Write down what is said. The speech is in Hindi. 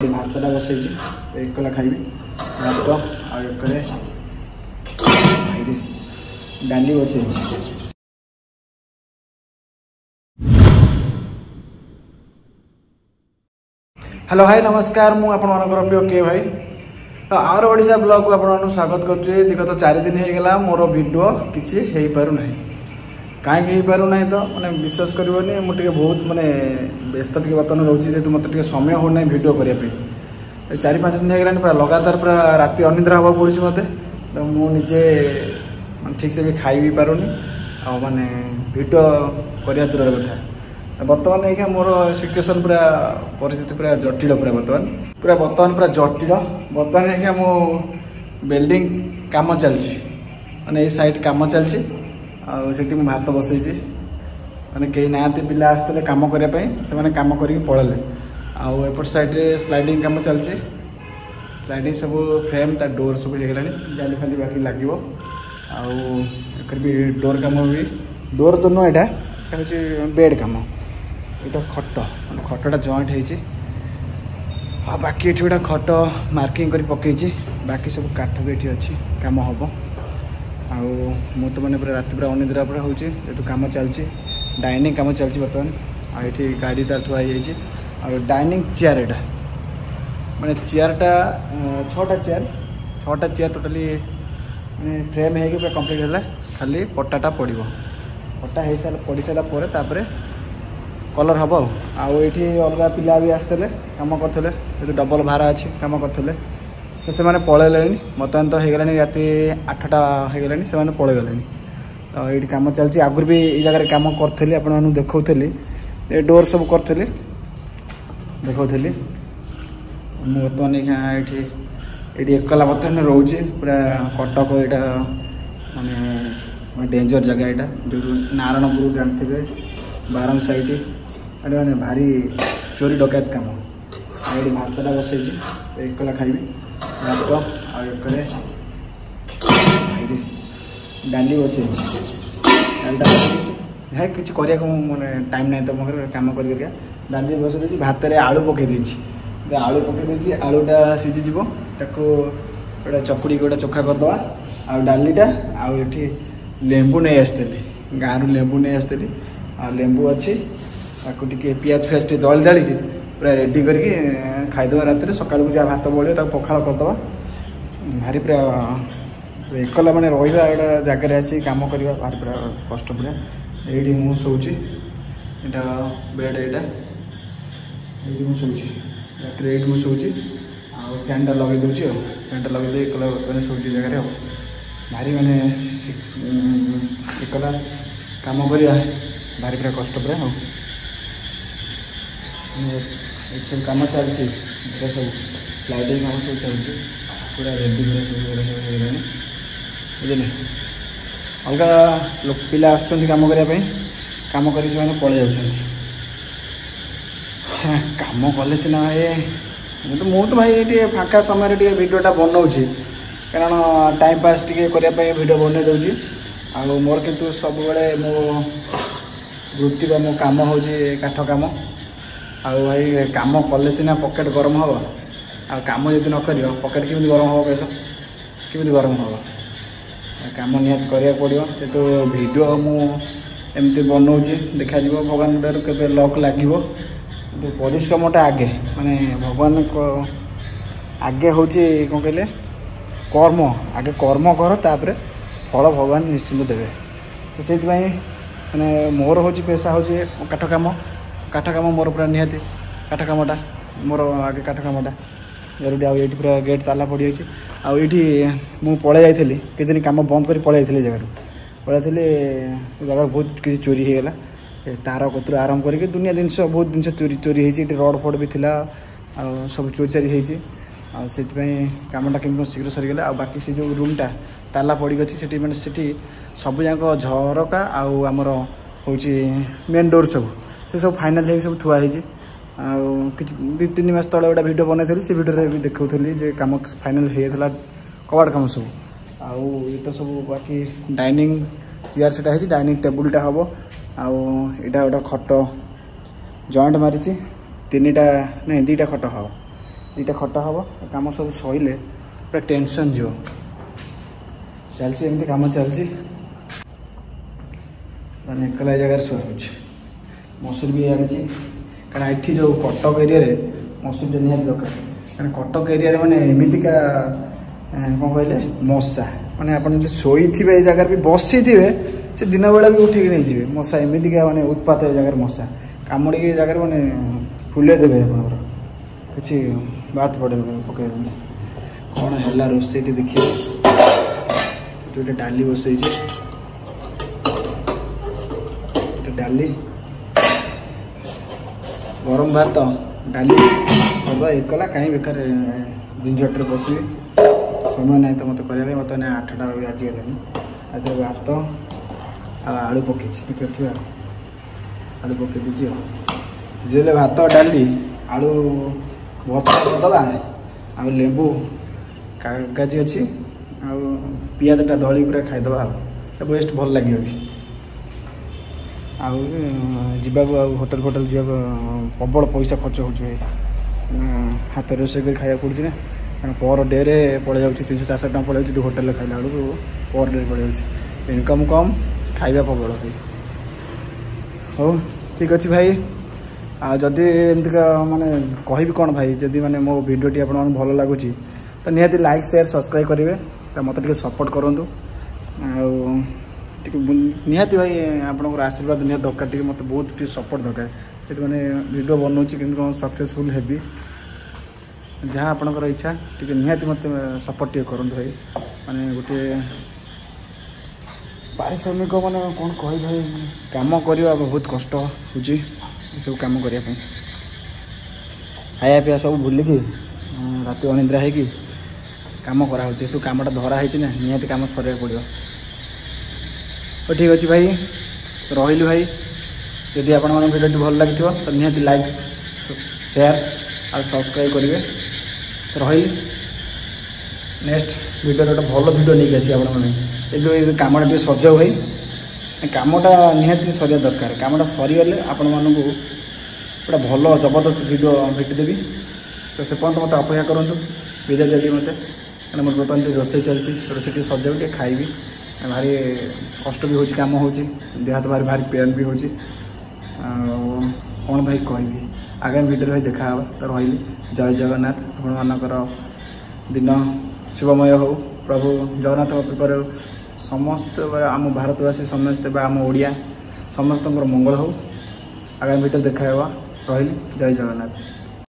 भातटा बसई एक कला खाइबी भात आगे डाली बसई। हेलो हाय नमस्कार मु आपनकर प्रिय के भाई आर ओडिशा ब्लॉग को आपन स्वागत करछे। विगत 4 दिन हो गला मोर वीडियो किछि हेई पारु नाही काहे हेई पारु नाही तो माने विश्वास करबोनी मु टिके बहुत माने व्यस्त टिके बतन रहउछि जे मते टिके समय हो नाही वीडियो करिया पे 4-5 दिन हो गला पूरा लगातार पूरा राति अनिद्रा होबा पड़छि मते तो मु निजे ठीक से भी खाई भी पारुनी आ माने वीडियो करिया दूर कथा बर्तमान ये मोर सिचुएसन पूरा परिस्थिति पूरा जटिल पूरा बर्तमान पूरा जटिल बर्तमान ये मो बिल्डिंग काम चलछि माने ये साइड काम चलछि आ सेठी मु भात बसैछि माने कई नाते पिला आस्तले काम करिया पई से माने काम करिक पळले आ एपट साइड रे स्लाइडिंग काम चलछि स्लाइडिंग सब फ्रेम ता डोर सब हे गेलानी जाली खाली बाकी लागिवो आ एकर भी डोर काम भी डोर दोनो एटा होछि बेड काम एटा खट माने खटटा जॉइंट हेछि आ बाकी एठी एटा खट मार्किंग करी पकेछि बाकी सब काठ भी एठी अछि काम होबो आ मु तो माने पूरा रात पूरा अनिद्रा पूरा होछि एटु काम चलछि डाइनिंग काम चलछि बर्तमान आ एठी गाड़ी तार थुआ हेछि आ डाइनिंग चेयर एटा माने चेयरटा 6टा चेयर टोटली माने फ्रेम हे के पूरा कंप्लीट होला खाली पट्टाटा पड़िबो पट्टा हे साल पड़ी साला परे तापरे कलर हम आठी अलग पिला भी आसते कम करते जो डबल भाड़ा अच्छी कम करते से मैंने पलैले बर्तमान तो हो गला राति 8टा हो गला से पलैगले तो ये कम चलती आगुरी भी ये जगह कम करी आपको देखी ये डोर सब करी देखी बर्तमान ये एकला बर्तमान रोचे पूरा कटक यहाँ माने डेंजर जगह यहाँ जो नारायणपुर जानते बारंग साइड अरे मैंने भारी चोरी डकैत काम ये भातटा बसई एक कला खाइबी भात आगे डाली बसई डालटा किसी कर मैंने टाइम ना तो मोर कम कर डाली बसई भात आलू पकई आलू पकई आलूटा सीझीज गोटा चकुड़ी गोटा चोखा करदे आ डालीटा आठी लेंबू नहीं आसती गाँव लेंबू नहीं आसती आ लेंबू अच्छी आपको पियाज फियाज टे दल दाड़ी पूरा रेडी करके खाईदे रात सकाल को जहाँ भात बड़े पखाड़ करदे भारी पूरा एकला मैंने रहा गोटा जगार आसी कम करवा भारी पूरा कष्ट पूरा ये मुझे शोची यहाँ बेड यहाँ ये मुझे शोची रात मुझे शोची आ फैनटा लगे दूसरी फैनटा लगे एकला मैंने शोची जगह भारी मैंने एकला कम करवा भारी पूरा कष्ट पूरा हाँ सब कम चलती सब स्लाइडिंग कम सब चलती पूरा रेडी पूरा सब बुझे अलग लोक पिला आसुँच कम करने कम कर पलि जाऊँ कम कले सीना भाई तो भाई ये फाँका समय भिडियोटा बनाऊँगी कारण टाइम पास टे करने भिडियो बन दूँगी आ मोर किंतु सब बेले मो वृत्ति बा मो काम हूँ काठ काम आ भाई काम कले सीना पकेट गरम हम आ काम जब न कर पकेट केमी गरम हम कहल केमी गरम हम काम निहत करा पड़ो तो भिडियो मुझे बनाऊँगी देखा भगवान दर के लक लगे तो परिश्रमटा आगे माने भगवान को आगे हूँ कौन कहले कर्म आगे कर्म कर तापर फल भगवान निश्चिंत देवे तो से माने मोर हूँ पेशा हूँ काठ काम मोर पूरा निहाती काठ कामटा मोर आगे काठ कामटा जरूरी आठ पूरा गेट ताला पड़ जाए मु पलि जाइली किसी दिन कम बंद कर पलि जाइली जगह पलि जगह बहुत किसी चोरी हो गला तार कतुर आरंभ करके दुनिया जिनस बहुत जिन चोरी होती रड फड भी थिला सब चोरी चारी होती कमटा केम शीघ्र सरीगला आ बाकी से जो रूमटा ताला पड़ी अच्छी मैंने सब जाक झरका आमर हूँ मेन डोर सब सब फाइनाल हो सब थुआ कि 2-3 मास तले गोटे भिडियो बनई से भिडियो भी देखी कम फाइनाल होता कबाड़ कम सब आउ ये तो सब बाकी डाइनिंग चेयर सेटा है डाइनिंग टेबुलटा हम आटा गोटे खट जॉइंट मारी 3टा नहीं 2टा खट हम दुईटा खटा हम कम सब सैले पूरा टेंशन जो चलती एमती कम चलती मैंने एकला जगह शुआ मसूर भी आनी कारण ये जो कटक एरिया मसूर जो निहाती दरकार कारण कटक एरिया मैंने एमतीका कौन कहले मशा मैंने आप शोई थे जगार भी बसी थे से दिन बेला भी उठिक नहीं जी मशा एमतीका मैंने उत्पात जगार मशा कामुड़ी जगार मैंने फुले देवे आप कि बात पड़े पकड़ कौन है रोसे देखिए गोटे डाली बसई डाली गरम भात डाली करवा एकला कहीं बेकार झंझटे बसि समय ना तो मत करें मत 8टा बाजिगला आज भात आलू पकई देखिए आलू पकई दीजिए सीझे भात डाली आलू भर्ता करदे आ लेंबू कागज अच्छी पियाजटा दली पूरा खाईदे बेस्ट भल लगे भी जावाक होटेल फोटेल जावाक प्रबल पैसा खर्च हो हाथ रोसे कर खाया पड़े ना कारण पर डे रे पड़े जा 300-400 टका पड़े जाऊँ होटेल खाइला बेलू पर डे पड़े जाऊँ इनकम कम खाଇବା प्रबल भाई हो ठीक अच्छे भाई आदि एमतीका माने कहि कौन भाई जदि माने मो वीडियोटी आप भल लगुच तो निहाती लाइक शेयर सब्सक्राइब करेंगे तो मत सपोर्ट करूँ निहाती भाई आपंकर आशीर्वाद निहाती दरकार मत बहुत सपोर्ट दरकार ये मैंने वीडियो बनाऊँ कि सक्सेसफुल हेबी जहाँ आपंकर इच्छा टी निहाती मत सपोर्ट टे करूँ भाई माने गोटे पारिश्रमिक मैंने कौन कह भाई कम करवा बहुत कष्ट हो सब कम करने खाया पीया सब भूलिकी रात अनिद्रा है कम कराऊ तो कमटा धराई ना निहाती कम सर पड़ो तो ठीक अच्छे भाई रही भाई यदि आप वीडियो भल लगी तो निहाती लाइक शेयर और सब्सक्राइब करेंगे रही नेक्स्ट वीडियो गोटे भल वीडियो नहीं आसी आप कमटा टे सजाऊ भाई कमटा निहाती सरिया दरकार कमटा सरीगले आपण मानू गोटे भल जबरदस्त वीडियो भेटिदेवी तो से पर्यटन मत अपेक्षा करूँ विदा देवी मत क्या मोर बर्तमान रोसे चलती रोसे सजाऊ खाइबी भारी कष्ट भी होची काम होची देह हाथ भारी भारी पेन भी होची कौन भाई कहबी आगामी वीडियो भाई देखा तो रही जय जगन्नाथ आपणकर दिन शुभमय हो प्रभु जगन्नाथ कृपा समस्त आम भारतवासी समस्ते आम ओडिया समस्त मंगल हो आगामी वीडियो देखा रही जय जगन्नाथ।